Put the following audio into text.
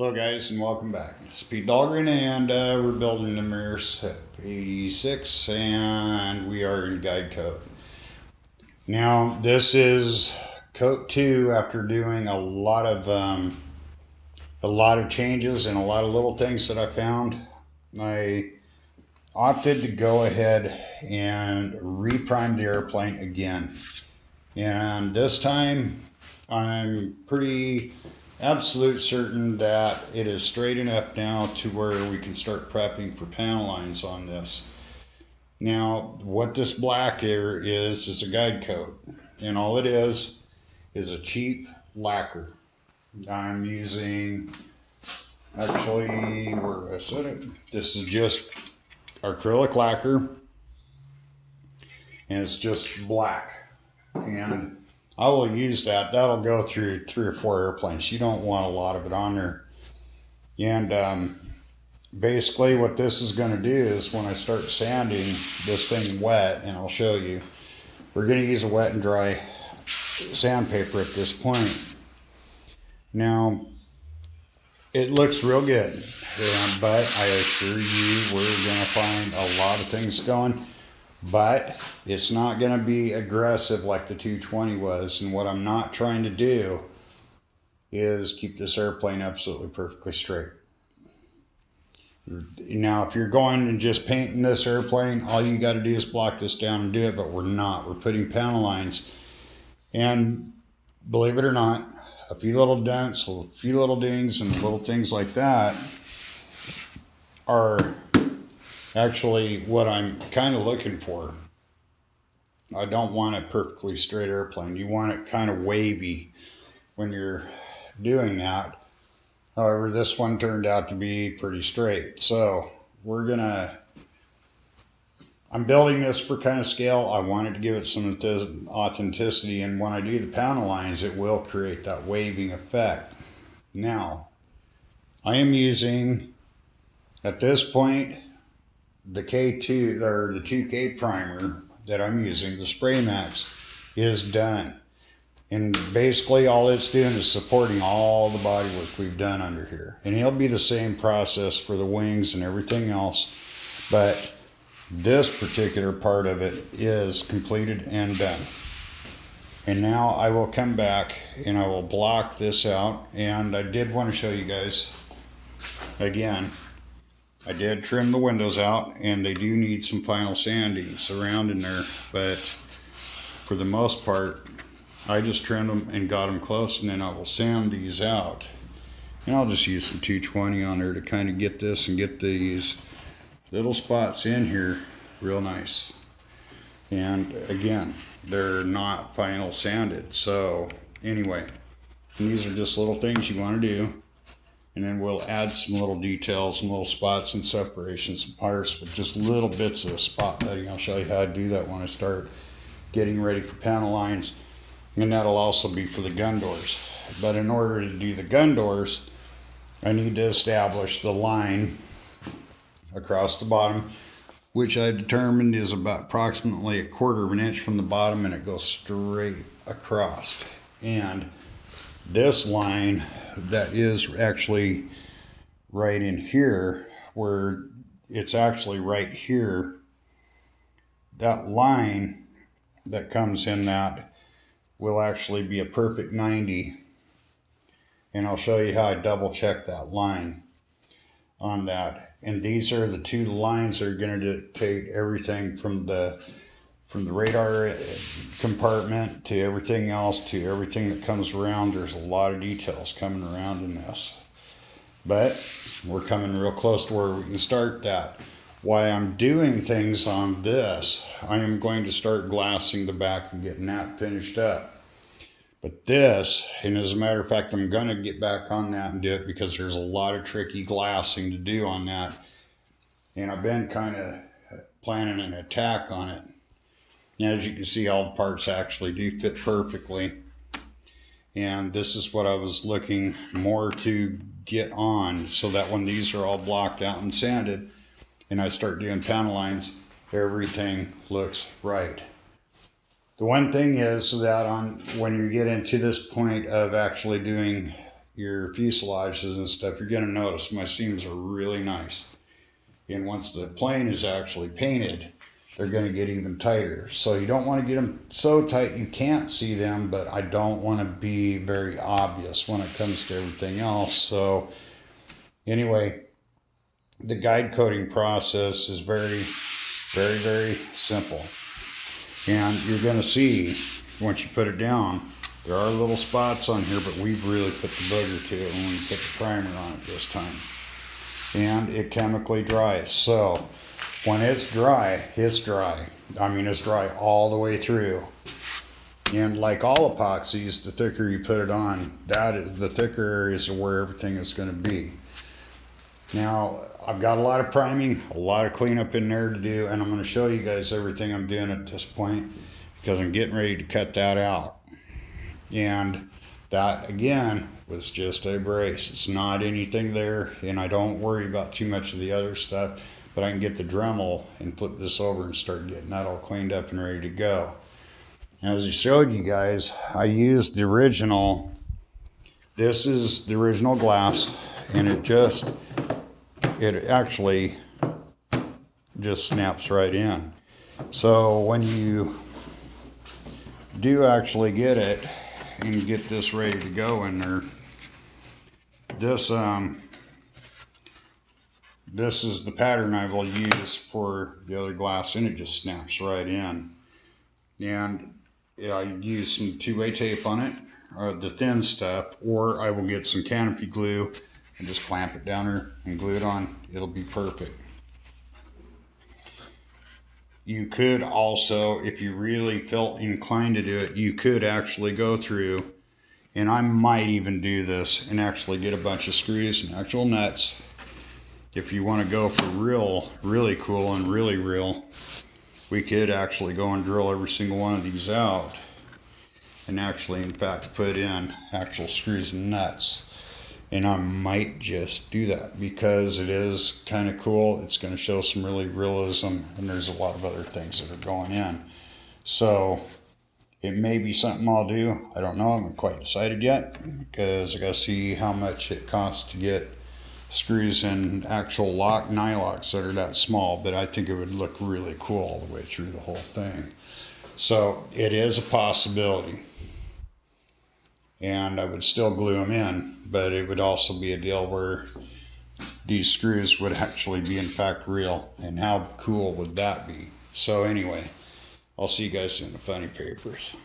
Hello guys and welcome back. It's Pete Dahlgren and we're building the Mirrors 86 and we are in guide coat. Now this is coat 2 after doing a lot of changes and a lot of little things that I found. I opted to go ahead and reprime the airplane again. And this time I'm pretty absolute certain that it is straight enough now to where we can start prepping for panel lines on this. Now what this black here is a guide coat, and all it is a cheap lacquer. I'm using, actually, where I said it, this is just acrylic lacquer and it's just black, and I will use that. That'll go through 3 or 4 airplanes. You don't want a lot of it on there. And basically what this is going to do is when I start sanding this thing wet, and I'll show you, we're going to use a wet and dry sandpaper at this point. Now, it looks real good, but I assure you we're going to find a lot of things going. But it's not going to be aggressive like the 220 was. And what I'm not trying to do is keep this airplane absolutely perfectly straight. Now, if you're going and just painting this airplane, all you got to do is block this down and do it. But we're not. We're putting panel lines. And believe it or not, a few little dents, a few little dings, and little things like that are actually what I'm kind of looking for. I don't want a perfectly straight airplane. You want it kind of wavy when you're doing that. However, this one turned out to be pretty straight. So I'm building this for kind of scale. I wanted to give it some authenticity, and when I do the panel lines, it will create that waving effect. Now, I am using, at this point, the K2 or the 2K primer that I'm using, the Spray Max, is done. And basically all it's doing is supporting all the bodywork we've done under here. And it'll be the same process for the wings and everything else. But this particular part of it is completed and done. And now I will come back and I will block this out. And I did want to show you guys again, I did trim the windows out, and they do need some final sanding surrounding there, but for the most part, I just trimmed them and got them close, and then I will sand these out. And I'll just use some 220 on there to kind of get this and get these little spots in here real nice. And again, they're not final sanded. So anyway, these are just little things you want to do. And then we'll add some little details, some little spots and separations and parts with just little bits of spot bedding. I'll show you how to do that when I start getting ready for panel lines. And that'll also be for the gun doors. But in order to do the gun doors, I need to establish the line across the bottom, which I determined is about approximately 1/4 of an inch from the bottom, and it goes straight across. And this line that is actually right in here, where it's actually right here, that line that comes in that will actually be a perfect 90. And I'll show you how I double check that line on that. And these are the 2 lines that are going to dictate everything from the radar compartment to everything else to everything that comes around. There's a lot of details coming around in this, but we're coming real close to where we can start that. While I'm doing things on this, I am going to start glassing the back and getting that finished up. But this, and as a matter of fact, I'm going to get back on that and do it because there's a lot of tricky glassing to do on that, and I've been kind of planning an attack on it. Now, as you can see, all the parts actually do fit perfectly. And this is what I was looking more to get on, so that when these are all blocked out and sanded and I start doing panel lines, everything looks right. The one thing is that when you get into this point of actually doing your fuselages and stuff, you're going to notice my seams are really nice. And once the plane is actually painted, they're going to get even tighter. So you don't want to get them so tight you can't see them, but I don't want to be very obvious when it comes to everything else. So anyway, the guide coating process is very, very simple. And you're going to see, once you put it down, there are little spots on here, but we've really put the booger to it when we put the primer on it this time. And it chemically dries. So when it's dry, it's dry. I mean, it's dry all the way through. And like all epoxies, the thicker you put it on, that is the thicker areas of where everything is going to be. Now, I've got a lot of priming, a lot of cleanup in there to do, and I'm going to show you guys everything I'm doing at this point because I'm getting ready to cut that out. And that, again, was just a brace. It's not anything there, and I don't worry about too much of the other stuff, but I can get the Dremel and flip this over and start getting that all cleaned up and ready to go. As I showed you guys, I used the original, this is the original glass, and it actually just snaps right in. So when you do actually get it and get this ready to go in there, this is the pattern I will use for the other glass, and it just snaps right in. And I use some 2-way tape on it, or the thin stuff, or I will get some canopy glue and just clamp it down there and glue it on. It'll be perfect. You could also, if you really felt inclined to do it, you could actually go through, and I might even do this, and actually get a bunch of screws and actual nuts. If you want to go for really cool and really real, we could actually go and drill every single one of these out and actually, in fact, put in actual screws and nuts. And I might just do that because it is kind of cool. It's going to show some really realism, and there's a lot of other things that are going in. So it may be something I'll do. I don't know. I haven't quite decided yet because I got to see how much it costs to get screws and actual nylocks that are that small, but I think it would look really cool all the way through the whole thing. So it is a possibility, and I would still glue them in, but it would also be a deal where these screws would actually be in fact real, and how cool would that be? So anyway, I'll see you guys in the funny papers.